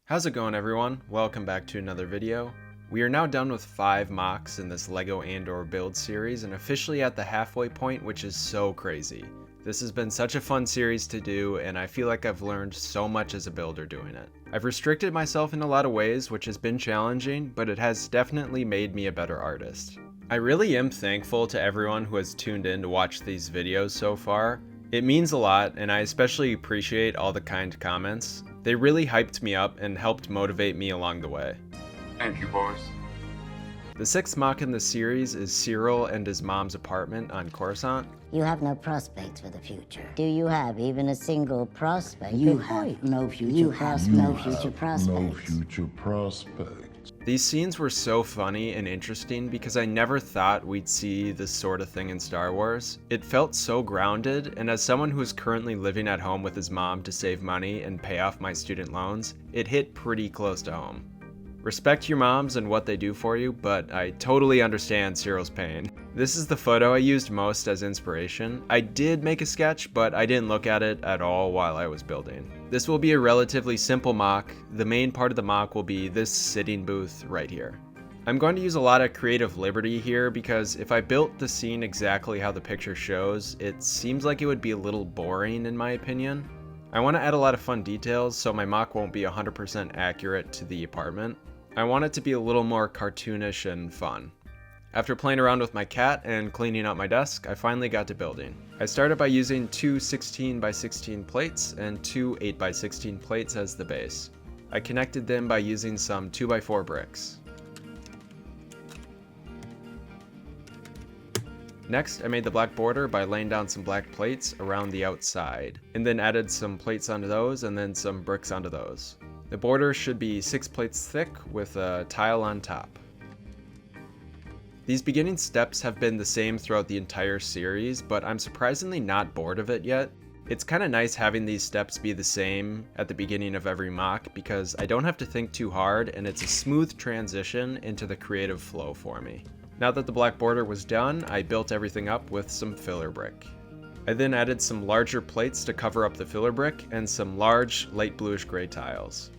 How's it going, everyone? Welcome back to another video. We are now done with 5 MOCs in this LEGO Andor build series and officially at the halfway point, which is so crazy. This has been such a fun series to do, and I feel like I've learned so much as a builder doing it. I've restricted myself in a lot of ways, which has been challenging, but it has definitely made me a better artist. I really am thankful to everyone who has tuned in to watch these videos so far. It means a lot, and I especially appreciate all the kind comments. They really hyped me up and helped motivate me along the way. Thank you, boys. The 6th MOC in the series is Syril and his mom's apartment on Coruscant. You have no prospects for the future. Do you have even a single prospect? You have no future prospects. No future prospects. No future prospects. These scenes were so funny and interesting because I never thought we'd see this sort of thing in Star Wars. It felt so grounded, and as someone who is currently living at home with his mom to save money and pay off my student loans, it hit pretty close to home. Respect your moms and what they do for you, but I totally understand Syril's pain. This is the photo I used most as inspiration. I did make a sketch, but I didn't look at it at all while I was building. This will be a relatively simple MOC. The main part of the MOC will be this sitting booth right here. I'm going to use a lot of creative liberty here because if I built the scene exactly how the picture shows, it seems like it would be a little boring in my opinion. I want to add a lot of fun details so my MOC won't be 100% accurate to the apartment. I want it to be a little more cartoonish and fun. After playing around with my cat and cleaning out my desk, I finally got to building. I started by using 2 16x16 plates and 2 8x16 plates as the base. I connected them by using some 2x4 bricks. Next, I made the black border by laying down some black plates around the outside, and then added some plates onto those and then some bricks onto those. The border should be 6 plates thick with a tile on top. These beginning steps have been the same throughout the entire series, but I'm surprisingly not bored of it yet. It's kind of nice having these steps be the same at the beginning of every MOC because I don't have to think too hard and it's a smooth transition into the creative flow for me. Now that the black border was done, I built everything up with some filler brick. I then added some larger plates to cover up the filler brick and some large light bluish gray tiles.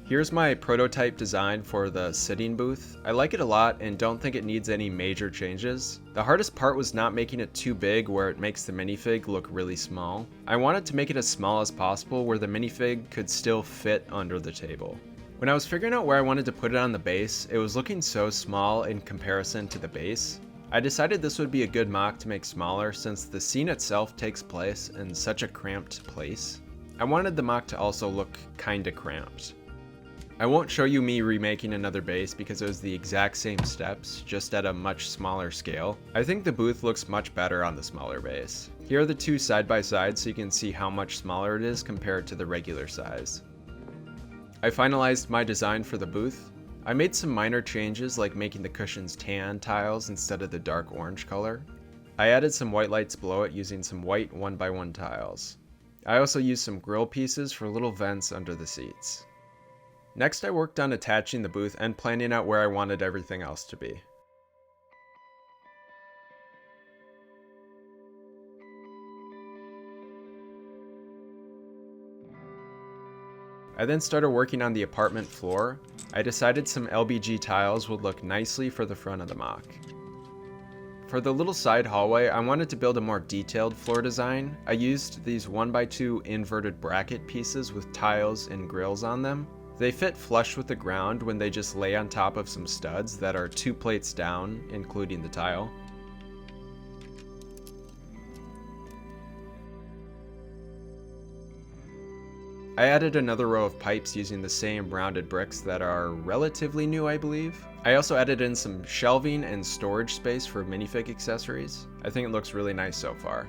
Here's my prototype design for the sitting booth. I like it a lot and don't think it needs any major changes. The hardest part was not making it too big where it makes the minifig look really small. I wanted to make it as small as possible where the minifig could still fit under the table. When I was figuring out where I wanted to put it on the base, it was looking so small in comparison to the base. I decided this would be a good MOC to make smaller since the scene itself takes place in such a cramped place. I wanted the MOC to also look kinda cramped. I won't show you me remaking another base because it was the exact same steps, just at a much smaller scale. I think the booth looks much better on the smaller base. Here are the two side by side so you can see how much smaller it is compared to the regular size. I finalized my design for the booth. I made some minor changes like making the cushions tan tiles instead of the dark orange color. I added some white lights below it using some white 1x1 tiles. I also used some grill pieces for little vents under the seats. Next, I worked on attaching the booth and planning out where I wanted everything else to be. I then started working on the apartment floor. I decided some LBG tiles would look nicely for the front of the MOC. For the little side hallway, I wanted to build a more detailed floor design. I used these 1x2 inverted bracket pieces with tiles and grills on them. They fit flush with the ground when they just lay on top of some studs that are 2 plates down, including the tile. I added another row of pipes using the same rounded bricks that are relatively new, I believe. I also added in some shelving and storage space for minifig accessories. I think it looks really nice so far.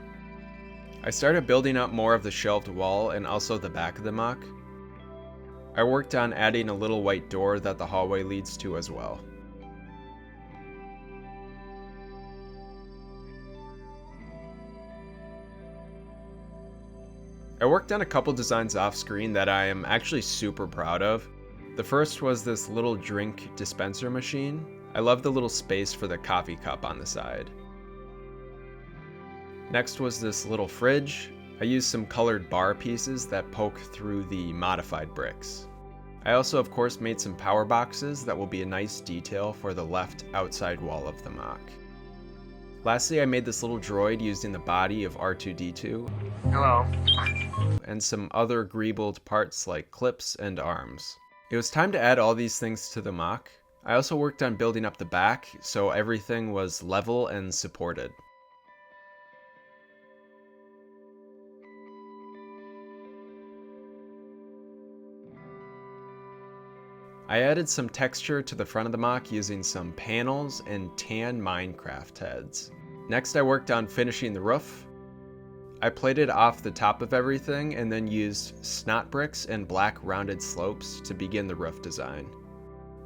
I started building up more of the shelved wall and also the back of the MOC. I worked on adding a little white door that the hallway leads to as well. I worked on a couple designs off screen that I am actually super proud of. The first was this little drink dispenser machine. I love the little space for the coffee cup on the side. Next was this little fridge. I used some colored bar pieces that poke through the modified bricks. I also of course made some power boxes that will be a nice detail for the left outside wall of the MOC. Lastly, I made this little droid using the body of R2-D2. Hello. And some other greebled parts like clips and arms. It was time to add all these things to the MOC. I also worked on building up the back so everything was level and supported. I added some texture to the front of the MOC using some panels and tan Minecraft heads. Next, I worked on finishing the roof. I plated off the top of everything and then used snot bricks and black rounded slopes to begin the roof design.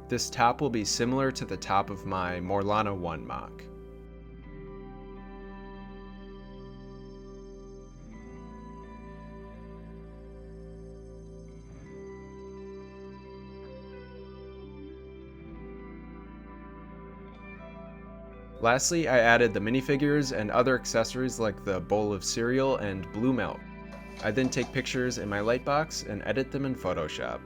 This top will be similar to the top of my Morlana 1 MOC. Lastly, I added the minifigures and other accessories like the bowl of cereal and blue milk. I then take pictures in my lightbox and edit them in Photoshop.